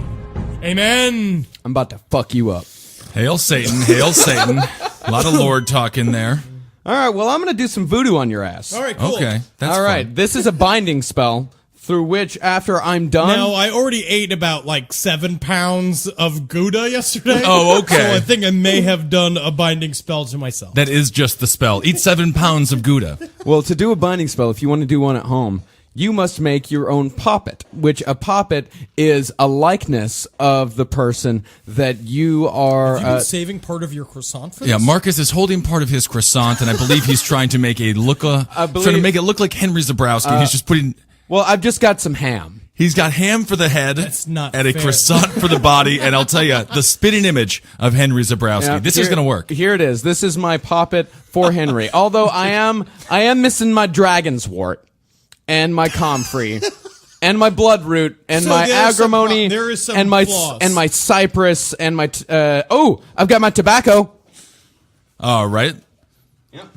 Amen. I'm about to fuck you up. Hail Satan, hail Satan. A lot of Lord talk in there. All right, well, I'm going to do some voodoo on your ass. All right, cool. Okay, that's All right, fun. this is a binding spell through which, after I'm done... Now, I already ate about 7 pounds of Gouda yesterday. Oh, okay. So I think I may have done a binding spell to myself. That is just the spell. Eat 7 pounds of Gouda. Well, to do a binding spell, if you want to do one at home, you must make your own poppet, which a poppet is a likeness of the person that you are... Have you been saving part of your croissant for this? Yeah, Marcus is holding part of his croissant, and I believe he's trying to make trying to make it look like Henry Zabrowski. He's just putting... Well, I've just got some ham. He's got ham for the head That's not and a fair. croissant for the body, and I'll tell you, the spitting image of Henry Zabrowski. Yeah, This is going to work. Here it is. This is my poppet for Henry. Although I am missing my dragon's wart and my comfrey and my bloodroot and So my there's some agrimony there is some and my flaws. and my cypress and my I've got my tobacco. All right.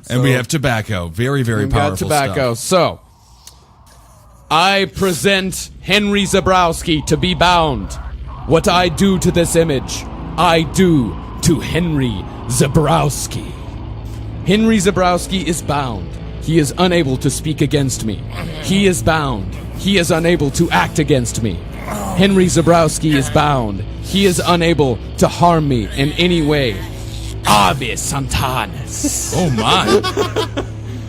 And we have tobacco. Very, very We've got powerful tobacco. stuff. So I present Henry Zabrowski to be bound. What I do to this image, I do to Henry Zabrowski. Henry Zabrowski is bound. He is unable to speak against me. He is bound. He is unable to act against me. Henry Zabrowski is bound. He is unable to harm me in any way. Ave Santanis. Oh, my.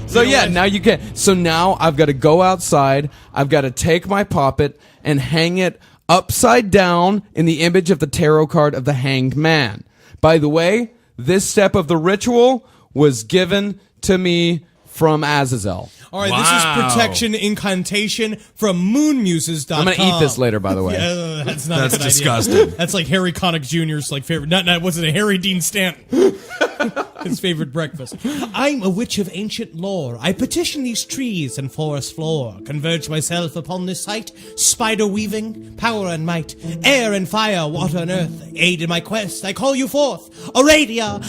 So yeah, now you get. So now I've got to go outside. I've got to take my poppet and hang it upside down in the image of the tarot card of the Hanged Man. By the way, this step of the ritual was given to me from Azazel. All right, Wow. this is protection incantation from moonmuses.com. I'm gonna eat this later, by the way. Yeah, that's not That's a good disgusting. idea. That's like Harry Connick Jr.'s favorite. Not was it a Harry Dean Stanton? His favorite breakfast. I'm a witch of ancient lore. I petition these trees and forest floor. Converge myself upon this site. Spider weaving, power and might. Air and fire, water and earth. Aid in my quest, I call you forth. Aradia,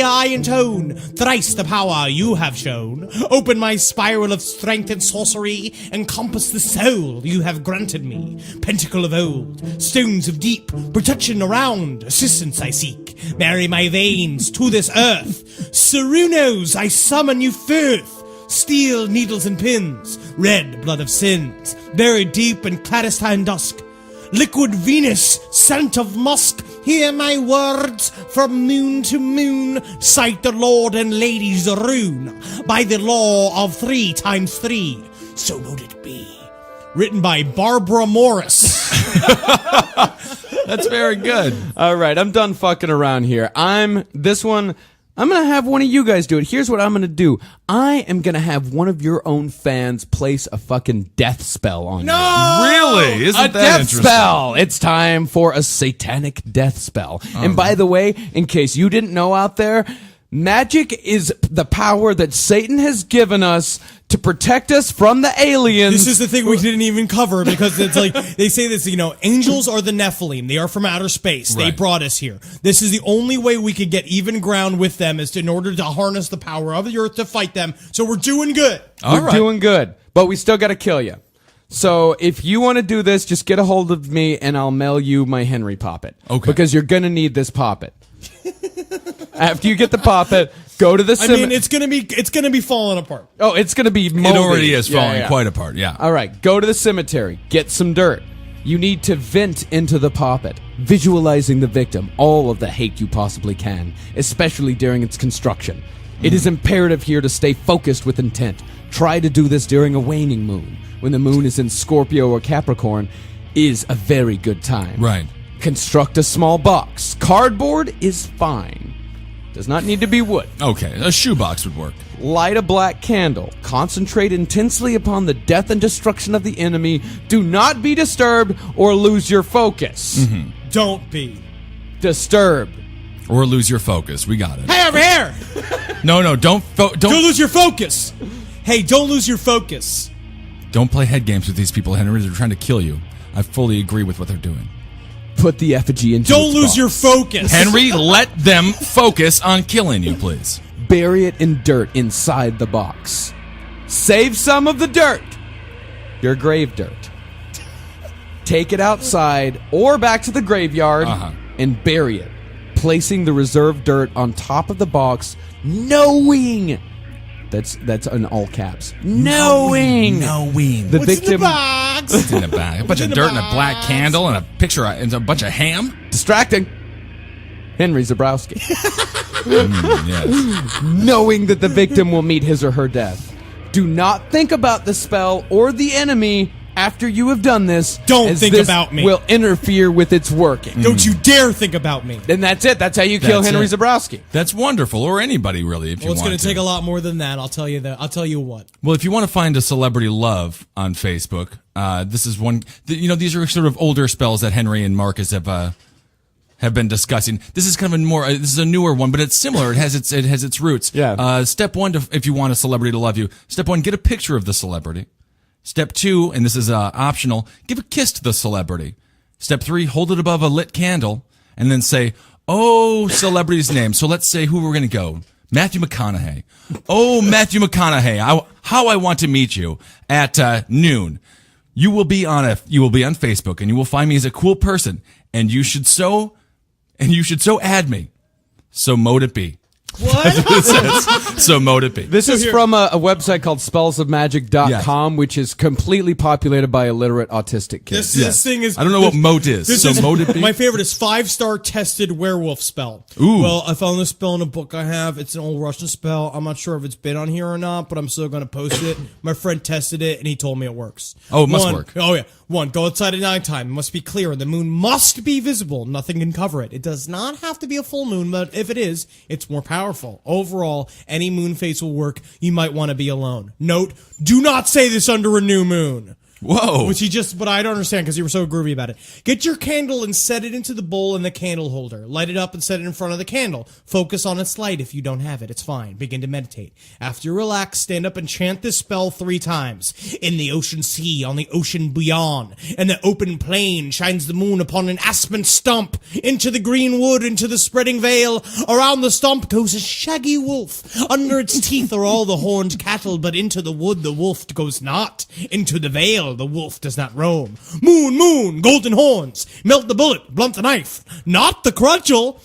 I intone. Thrice the power you have shown. Open my spiral of strength and sorcery. Encompass the soul you have granted me. Pentacle of old, stones of deep. Protection around, assistance I seek. Marry my veins to this earth. Serunos, I summon you forth. Steel needles and pins, red blood of sins, buried deep in clandestine dusk. Liquid Venus, scent of musk, hear my words from moon to moon. Cite the Lord and Lady's rune, by the law of 3 times 3. So mote it be. Written by Barbara Morris. That's very good. All right, I'm done fucking around here. I'm gonna have one of you guys do it. Here's what I'm gonna do. I am gonna have one of your own fans place a fucking death spell on you. Really? Isn't A that death interesting? spell. It's time for a satanic death spell. And by the way, in case you didn't know out there, magic is the power that Satan has given us to protect us from the aliens. This is the thing we didn't even cover because it's like they say this, angels are the Nephilim. They are from outer space. They Right. brought us here. This is the only way we could get even ground with them is in order to harness the power of the earth to fight them. So we're doing good. All We're right. doing good, but we still got to kill you. So if you want to do this, just get a hold of me and I'll mail you my Henry Poppet. Okay. Because you're going to need this Poppet. After you get the Poppet, go to the I mean, it's gonna be falling apart. Oh, it's going to be moldy. It already is Yeah, falling yeah. quite apart. Yeah. All right, go to the cemetery, get some dirt. You need to vent into the poppet, visualizing the victim, all of the hate you possibly can, especially during its construction. It is imperative here to stay focused with intent. Try to do this during a waning moon. When the moon is in Scorpio or Capricorn, is a very good time. Right. Construct a small box. Cardboard is fine. Does not need to be wood. Okay. A shoebox would work. Light a black candle. Concentrate intensely upon the death and destruction of the enemy. Do not be disturbed or lose your focus. Don't be. Disturbed. Or lose your focus. We got it. Hey, over here! No, don't Don't lose your focus. Hey, don't lose your focus. don't play head games with these people, Henry. They're trying to kill you. I fully agree with what they're doing. Put the effigy into Don't its lose box. your focus. Henry, let them focus on killing you, please. Bury it in dirt inside the box. Save some of the dirt. Your grave dirt. Take it outside or back to the graveyard and bury it, placing the reserved dirt on top of the box, knowing that's in all caps. Knowing Knowing. the What's in the victim box? It's in the back. A bunch of in the dirt and a black box? candle and a picture and a bunch of ham. distracting. Henry Zabrowski. Yes. Knowing that the victim will meet his or her death. Do not think about the spell or the enemy after you have done this. Don't as think this about me. will interfere with its working. Don't you dare think about me. And that's it. That's how you kill That's Henry it. Zabrowski. That's wonderful, or anybody really, if you Well, it's want going to take a lot more than that. I'll tell you that. I'll tell you what. Well, if you want to find a celebrity love on Facebook, this is one. These are sort of older spells that Henry and Marcus have been discussing. This is kind of a more. This is a newer one, but it's similar. It has its roots. Yeah. Step one, if you want a celebrity to love you, step one, get a picture of the celebrity. Step two, and this is optional, give a kiss to the celebrity. Step three, hold it above a lit candle, and then say, "Oh, celebrity's name." So let's say who we're going to go. Matthew McConaughey. Oh, Matthew McConaughey. How I want to meet you at noon. You will be on Facebook, and you will find me as a cool person, and you should so add me. So mote it be. What? It says, so mote it be. This is from a website called spellsofmagic.com, which is completely populated by illiterate autistic kids. This thing is. I don't know what moat is. This So is mote it be. my favorite is 5-star tested werewolf spell. Ooh. Well, I found this spell in a book I have. It's an old Russian spell. I'm not sure if it's been on here or not, but I'm still going to post it. My friend tested it and he told me it works. Oh, it must work. Oh yeah. 1, go outside at nighttime. It must be clear. The moon must be visible. Nothing can cover it. It does not have to be a full moon, but if it is, it's more powerful. Overall, any moon phase will work. You might want to be alone. Note, do not say this under a new moon. Whoa. But I don't understand because you were so groovy about it. Get your candle and set it into the bowl in the candle holder. Light it up and set it in front of the candle. Focus on its light. If you don't have it, it's fine. Begin to meditate. After you relax, stand up and chant this spell 3 times. In the ocean sea, on the ocean beyond, in the open plain, shines the moon upon an aspen stump. Into the green wood, into the spreading vale. Around the stump goes a shaggy wolf. Under its teeth are all the horned cattle, but into the wood the wolf goes not. Into the vale the wolf does not roam. Moon, moon, golden horns, melt the bullet, blunt the knife, not the crutchel.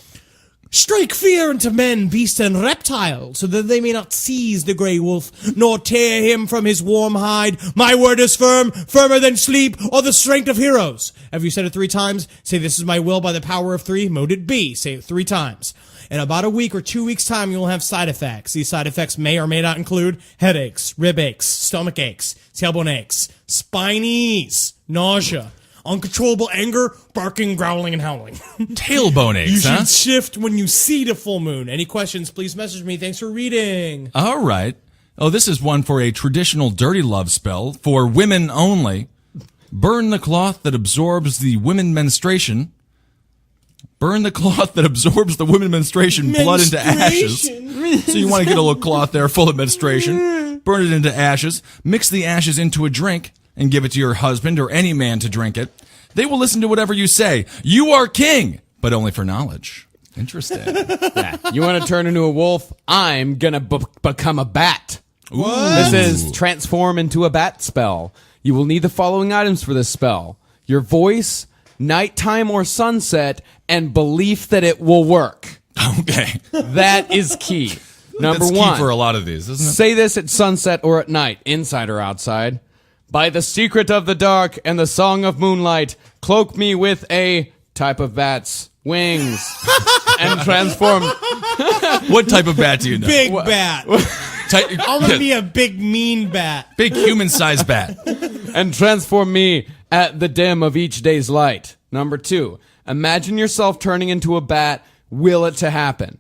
Strike fear into men, beast, and reptile, so that they may not seize the grey wolf, nor tear him from his warm hide. My word is firm, firmer than sleep, or the strength of heroes. Have you said it 3 times? Say, this is my will by the power of 3. Mote it be. Say it 3 times. In about a week or 2 weeks' time, you'll have side effects. These side effects may or may not include headaches, rib aches, stomach aches, tailbone aches, spinies, nausea, uncontrollable anger, barking, growling, and howling. Tailbone You aches, should huh? shift when you see the full moon. Any questions, please message me. Thanks for reading. All right. Oh, this is one for a traditional dirty love spell for women only. Burn the cloth that absorbs the women menstruation. Burn the cloth that absorbs the women menstruation blood into ashes. So you want to get a little cloth there full of menstruation. Burn it into ashes. Mix the ashes into a drink and give it to your husband or any man to drink it. They will listen to whatever you say. You are king, but only for knowledge. Interesting. You want to turn into a wolf? I'm gonna become a bat. Ooh. This is transform into a bat spell. You will need the following items for this spell: your voice, nighttime or sunset, and belief that it will work. Okay. That is key. Number That's key one. for a lot of these, isn't it? Say this at sunset or at night, inside or outside. By the secret of the dark and the song of moonlight, cloak me with a type of bat's wings and transform. What type of bat do you know? Big bat. Ty- I'm gonna be a big mean bat. big human-sized bat. and transform me at the dim of each day's light. Number 2, imagine yourself turning into a bat. Will it to happen?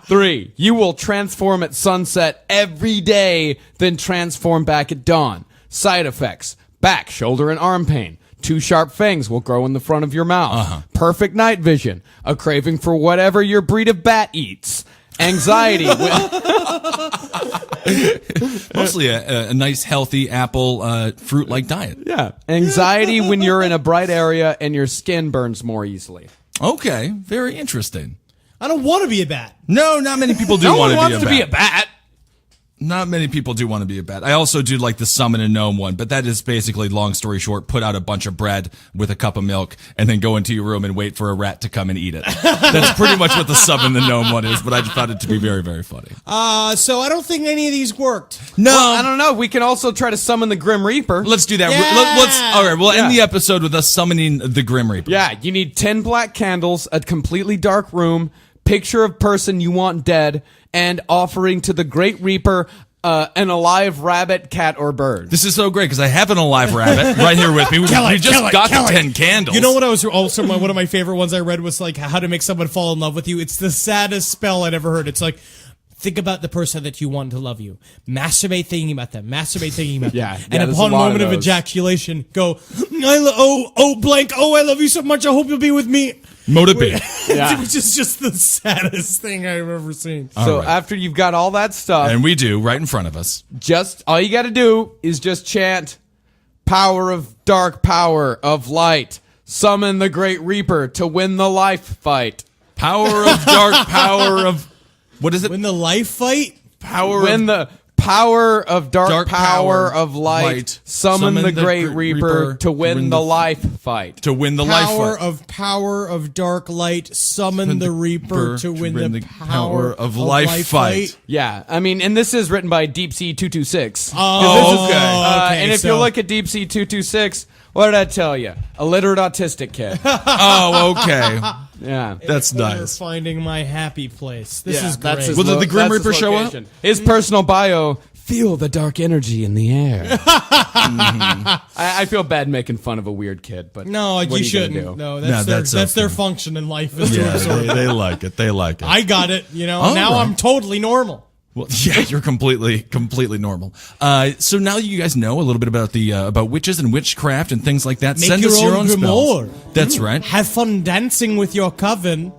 3, you will transform at sunset every day, then transform back at dawn. Side effects: back, shoulder, and arm pain. 2 sharp fangs will grow in the front of your mouth. Perfect night vision. A craving for whatever your breed of bat eats. Anxiety. Mostly a nice, healthy apple fruit-like diet. Yeah. Anxiety when you're in a bright area and your skin burns more easily. Okay, very interesting. I don't want to be a bat. No, not many people do No want one to wants be a to be a bat. Not many people do want to be a bat. I also do like the summon a gnome one, but that is basically, long story short, put out a bunch of bread with a cup of milk and then go into your room and wait for a rat to come and eat it. That's pretty much what the summon the gnome one is, but I just found it to be very, very funny. So I don't think any of these worked. No. Well, I don't know. We can also try to summon the Grim Reaper. Let's do that. Yeah. Let's. All right, we'll end Yeah. the episode with us summoning the Grim Reaper. Yeah, you need 10 black candles, a completely dark room, picture of person you want dead, and offering to the Great Reaper an alive rabbit, cat, or bird. This is so great because I have an alive rabbit right here with me. We just got the 10 candles. You know what I was also one of my favorite ones I read was like how to make someone fall in love with you. It's the saddest spell I'd ever heard. It's like, think about the person that you want to love you. Masturbate thinking about them. Masturbate thinking about Yeah, them. yeah, And there's upon a lot moment of of those. ejaculation, go, blank. Oh, I love you so much. I hope you'll be with me. Motivate. Yeah. Which is just the saddest thing I've ever seen. So All right. after you've got all that stuff, And we do right in front of us. just all you got to do is just chant power of dark, power of light, summon the Great Reaper to win the life fight. Power of dark, power of. What is it? When the life fight, Power Win of the power of dark, power of light, light, summon the Great Reaper to win the life fight. to win the life fight. power of dark light, summon the Reaper to win the power of life fight. Yeah, I mean, and this is written by Deep Sea 226. Oh, okay. okay, And if so- you look at Deep Sea 226, what did I tell you? Illiterate autistic kid. Oh, okay. Yeah. That's Or nice. finding my happy place. This is great. That's his Well, did the Grim that's his Reaper show up? location. His personal bio: feel the dark energy in the air. I feel bad making fun of a weird kid, but No, what you are gonna shouldn't. do? No, No, that's that's their okay. function in life is to Yeah, absorb. they like it. They like it. I got it. You know, All now right. I'm totally normal. Well, yeah, you're completely normal. So now you guys know a little bit about the about witches and witchcraft and things like that. Make Send your us your own own spells. grimoire. That's right. Have fun dancing with your coven.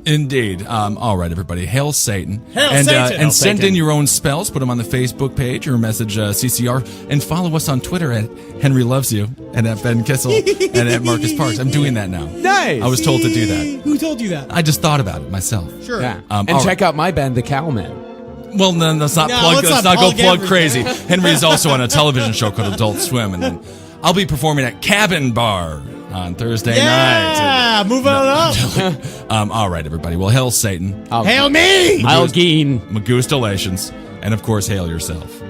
Indeed. All right, everybody. Hail Satan. Hail and, Satan. And Hail send Satan. in your own spells. Put them on the Facebook page or message CCR. And follow us on Twitter at Henry Loves You and at Ben Kissel and at Marcus Parks. I'm doing that now. Nice. I was told to do that. Who told you that? I just thought about it myself. Sure. Yeah. all and right. check out my band, The Cowmen. Well, no, let's not No, plug. let's Let's not not go plug plug crazy. everything. Henry is also on a television show called Adult Swim, and then I'll be performing at Cabin Bar on Thursday night. Yeah, move on up. All right, everybody. Well, hail Satan, Hail me! Algene. Magustalations, and of course, hail yourself.